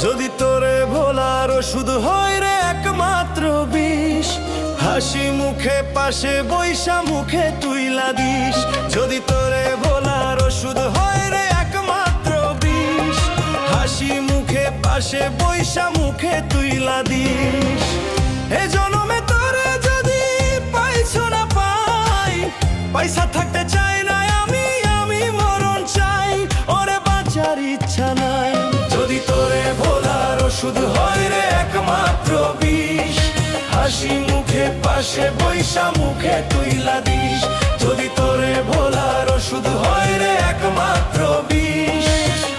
যদি তোরে ভোলার ওষুধ হয় রে একমাত্র বিষ, হাসি মুখে পাশে বৈশা মুখে তুইলা দিস। যদি তোরে ভোলার ওষুধ হয় রে একমাত্র বিষ, হাসি মুখে পাশে বৈশা মুখে তুইলা দিস। এ জনমে তোরে যদি পাইছো না পাই, পয়সা থাকতে চাই না আমি মরণ চাই, ওরে বাঁচার ইচ্ছা নাই। যদি তোরে ভোলার ওষুধ হয় রে একমাত্র বিষ, হাসি মুখে পাশে বৈশা মুখে তুইলা দিস। যদি তোরে ভোলার ওষুধ হয় রে একমাত্র বিষ,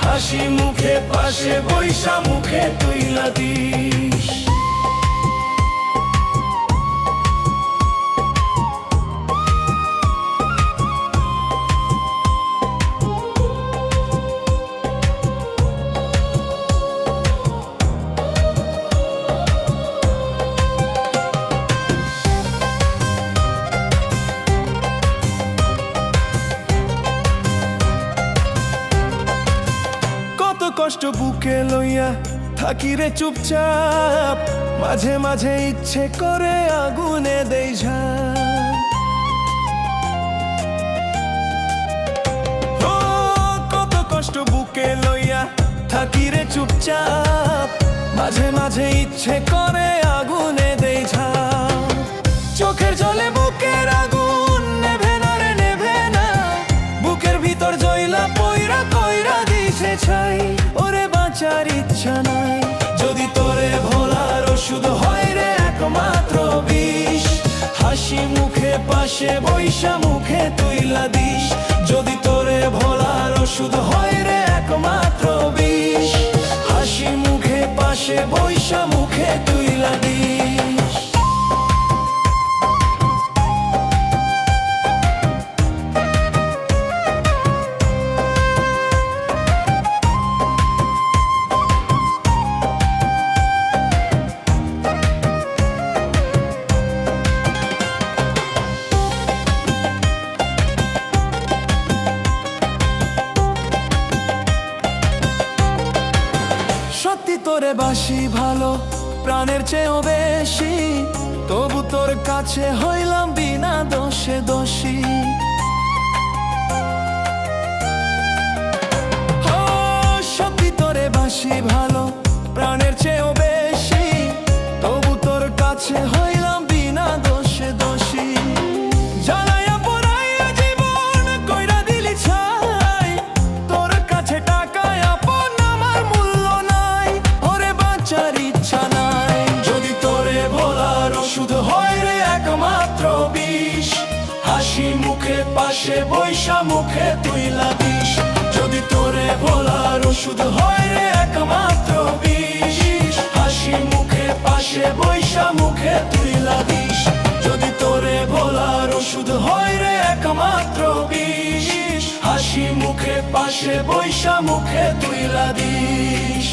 হাসি মুখে পাশে বৈশা মুখে তুইলা দিস। কষ্ট বুকে লইয়া থাকি রে চুপচাপ, মাঝে মাঝে ইচ্ছে করে আগুনে দেই ঝাঁপ। ও কত কষ্ট বুকে লইয়া থাকি রে চুপচাপ, মাঝে মাঝে ইচ্ছে করে আগুনে দেই ঝাঁপ। চোখের জলে বুকের আগুন নেভে না রে নেভে না, বুকের ভিতর জ্বলা পয়রা কইরা দিছে ছাই, ওরে বাঁচার ইচ্ছা নাই। যদি তোরে ভোলার ওষুধ হয় রে একমাত্র বিষ, হাসি মুখে পাশে বৈশা মুখে তুইলা দিস। যদি তোরে ভোলার ওষুধ হয় রে একমাত্র বিষ, হাসি মুখে পাশে বৈশা মুখে তুইলা দিস। সত্যি তোরে বাসি ভালো প্রাণের চেয়েও বেশি, তবু তোর কাছে হইলাম বিনা দোষে দোষী। সত্যি তোরে বাসি ভালো প্রাণের চেয়েও বেশি, তবু তোর কাছে হইলাম বিনা দোষে দোষী। জ্বালাইয়া পোড়াইয়া জীবন কইরা দিলি ছাই, তোর কাছে টাকায় আপন আমার মূল্য নাই, ওরে বাঁচার ইচ্ছা নাই। যদি তোরে ভোলার ওষুধ হয় রে একমাত্র বিষ, হাসি মুখে পাশে বৈশা মুখে তুইলা দিস। যদি তোরে ভোলার ওষুধ হয় রে একমাত্র বিষ, হাসি মুখে পাশে বৈশা মুখে তুইলা দিস। যদি তোরে ভোলার ওষুধ হয় রে একমাত্র বিষ, হাসি মুখে পাশে বৈশা মুখে তুইলা দিস।